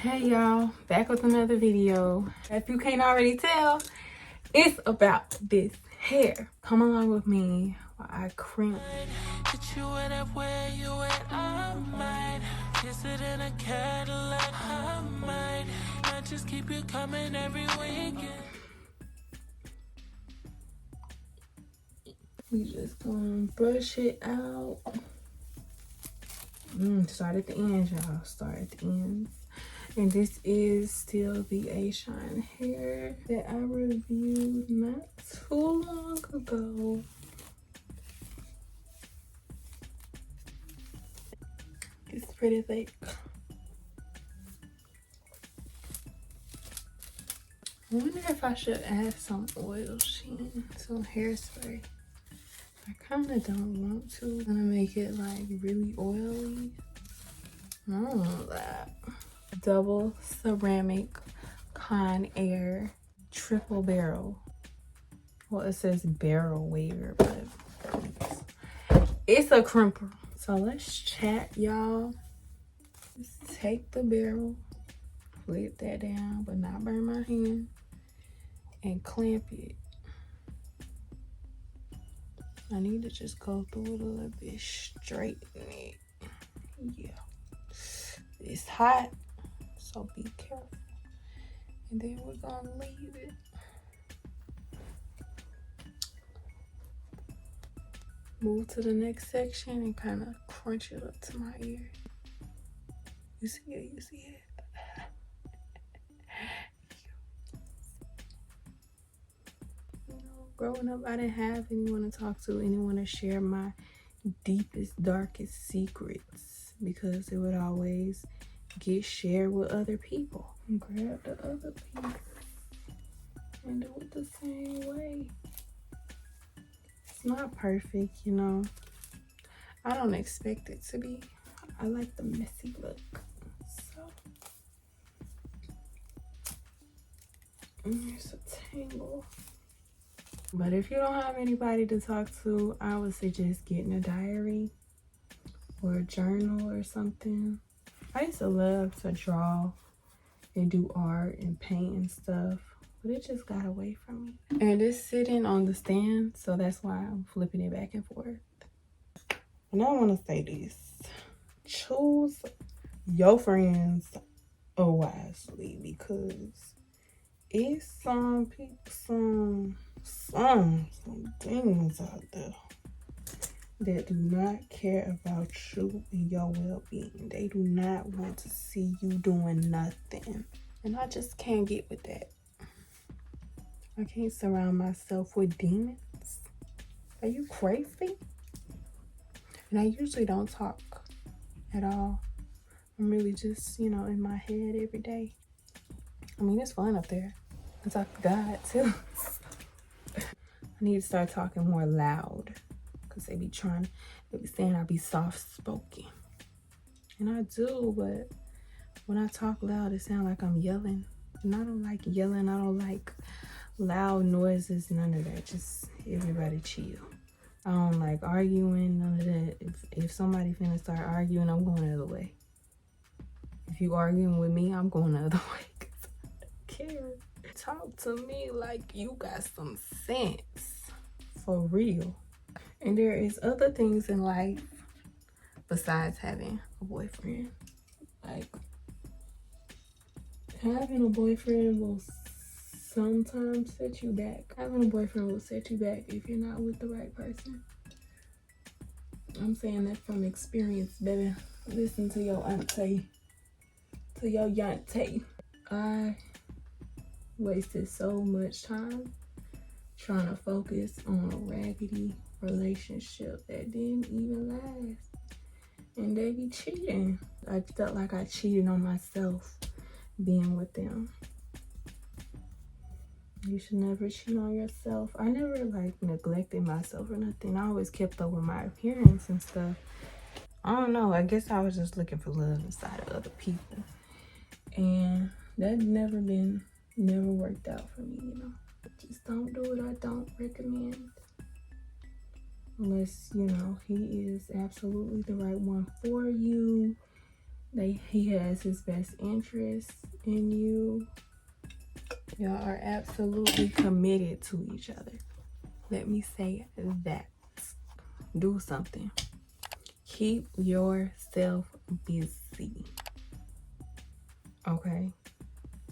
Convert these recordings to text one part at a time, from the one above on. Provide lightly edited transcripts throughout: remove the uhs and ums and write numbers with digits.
Hey y'all, back with another video. If you can't already tell, it's about this hair. Come along with me while I crimp. Hit you at up where you at, I might kiss it in a Cadillac, I might just keep you coming every weekend. We just gonna brush it out. Start at the ends, y'all. Start at the ends. And this is still the Ashine hair that I reviewed not too long ago. It's pretty thick. I wonder if I should add some oil sheen, some hairspray. I kind of don't want to. I'm gonna make it like really oily. I don't want that. Double ceramic Con Air triple barrel. Well, it says barrel wear, but it's a crimper. So let's chat, y'all. Just take the barrel, flip that down, but not burn my hand, and clamp it. I need to just go through it a little bit, straighten it. Yeah. It's hot, so be careful. And then we're gonna leave it. Move to the next section and kind of crunch it up to my ear. You see it? You see it? You know, growing up, I didn't have anyone to talk to, anyone to share my deepest, darkest secrets, because it would always get shared with other people. And grab the other piece and do it the same way. It's not perfect, you know. I don't expect it to be. I like the messy look. So, and here's a tangle. But if you don't have anybody to talk to, I would suggest getting a diary or a journal or something. I used to love to draw and do art and paint and stuff, but it just got away from me. And it's sitting on the stand, so that's why I'm flipping it back and forth. And I want to say this: choose your friends wisely, because it's some people, some things out there that do not care about you and your well-being. They do not want to see you doing nothing. And I just can't get with that. I can't surround myself with demons. Are you crazy? And I usually don't talk at all. I'm really just, you know, in my head every day. I mean, it's fun up there. I talk to God too. I need to start talking more loud, because they be saying I be soft-spoken. And I do, but when I talk loud, it sounds like I'm yelling. And I don't like yelling. I don't like loud noises, none of that. Just everybody chill. I don't like arguing, none of that. If somebody finna start arguing, I'm going the other way. If you arguing with me, I'm going the other way, 'cause I don't care. Talk to me like you got some sense. For real. And there is other things in life besides having a boyfriend. Like, having a boyfriend will sometimes set you back. Having a boyfriend will set you back if you're not with the right person. I'm saying that from experience, baby. Listen to your auntie. To your yante. I wasted so much time trying to focus on a raggedy relationship that didn't even last. And they be cheating. I felt like I cheated on myself being with them. You should never cheat on yourself. I never like neglected myself or nothing. I always kept up with my appearance and stuff. I don't know. I guess I was just looking for love inside of other people. And that never worked out for me, you know. Just don't do it. I don't recommend. Unless, you know, he is absolutely the right one for you. He has his best interest in you. Y'all are absolutely committed to each other. Let me say that. Do something. Keep yourself busy. Okay?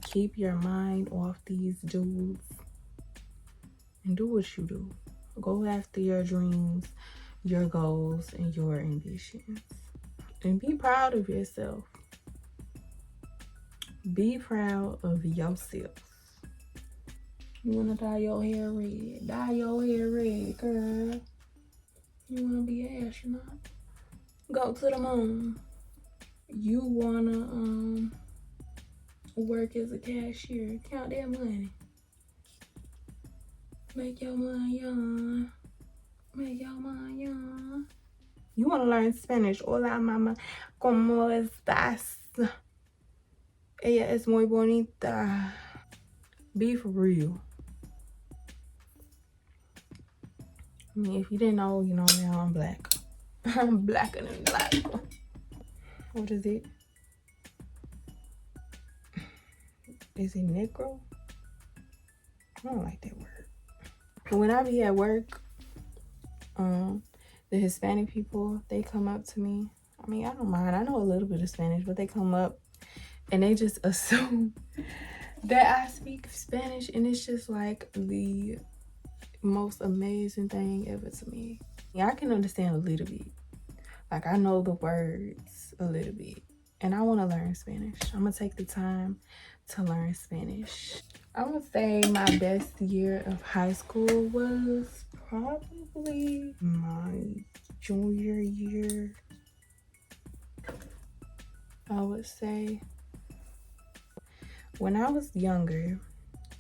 Keep your mind off these dudes and do what you do. Go after your dreams, your goals, and your ambitions. And be proud of yourself. Be proud of yourself. You wanna dye your hair red? Dye your hair red, girl. You wanna be an astronaut? Go to the moon. You wanna work as a cashier? Count that money. Make your money young. Make your money young. You wanna learn Spanish? Hola, mama. ¿Cómo estás? Ella es muy bonita. Be for real. I mean, if you didn't know, you know now I'm black. I'm blacker than black. What is it? Is it Negro? I don't like that word. When I be at work, the Hispanic people, they come up to me. I mean, I don't mind. I know a little bit of Spanish, but they come up and they just assume that I speak Spanish, and it's just like the most amazing thing ever to me. Yeah, I can understand a little bit. Like, I know the words a little bit, and I want to learn Spanish. I'm gonna take the time to learn Spanish. I would say my best year of high school was probably my junior year. I would say when I was younger,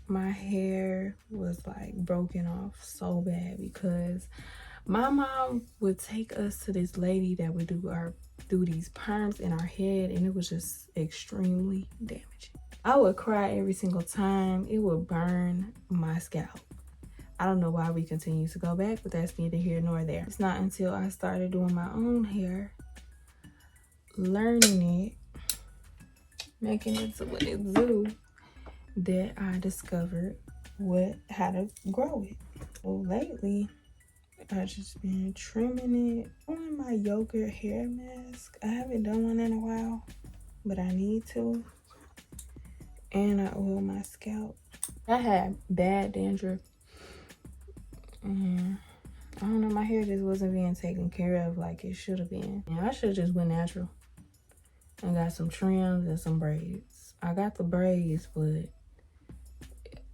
my hair was like broken off so bad because my mom would take us to this lady that would do these perms in our head, and it was just extremely damaging. I would cry every single time. It would burn my scalp. I don't know why we continue to go back, but that's neither here nor there. It's not until I started doing my own hair, learning it, making it to what it do, that I discovered how to grow it. Well, lately, I just been trimming it. On my yogurt hair mask. I haven't done one in a while, but I need to. And I oil my scalp. I had bad dandruff. And I don't know, my hair just wasn't being taken care of like it should have been. And I should have just went natural. I got some trims and some braids. I got the braids, but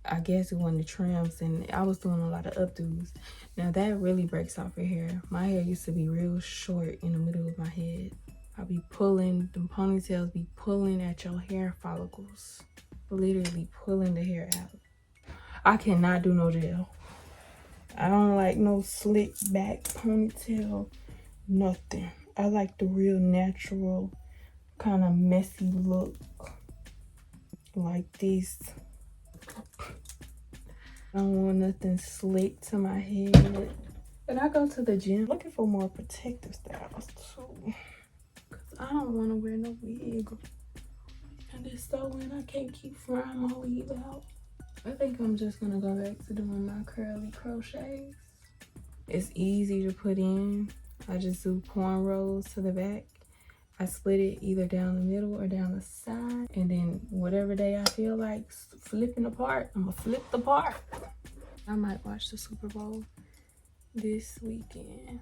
I guess it wasn't the trims, and I was doing a lot of updos. Now that really breaks off your hair. My hair used to be real short in the middle of my head. I be pulling, the ponytails be pulling at your hair follicles. Literally pulling the hair out. I cannot do no gel. I don't like no slick back ponytail, nothing. I like the real natural, kind of messy look like this. I don't want nothing slick to my head. But I go to the gym looking for more protective styles too. Cause I don't want to wear no wig. And it's so when I can't keep frying my weave out. I think I'm just gonna go back to doing my curly crochets. It's easy to put in. I just do cornrows to the back. I split it either down the middle or down the side. And then whatever day I feel like flipping the part, I'm gonna flip the part. I might watch the Super Bowl this weekend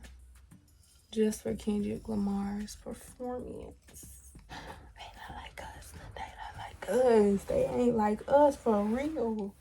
just for Kendrick Lamar's performance. They not like us. They not like us. They ain't like us for real.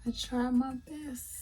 I try my best.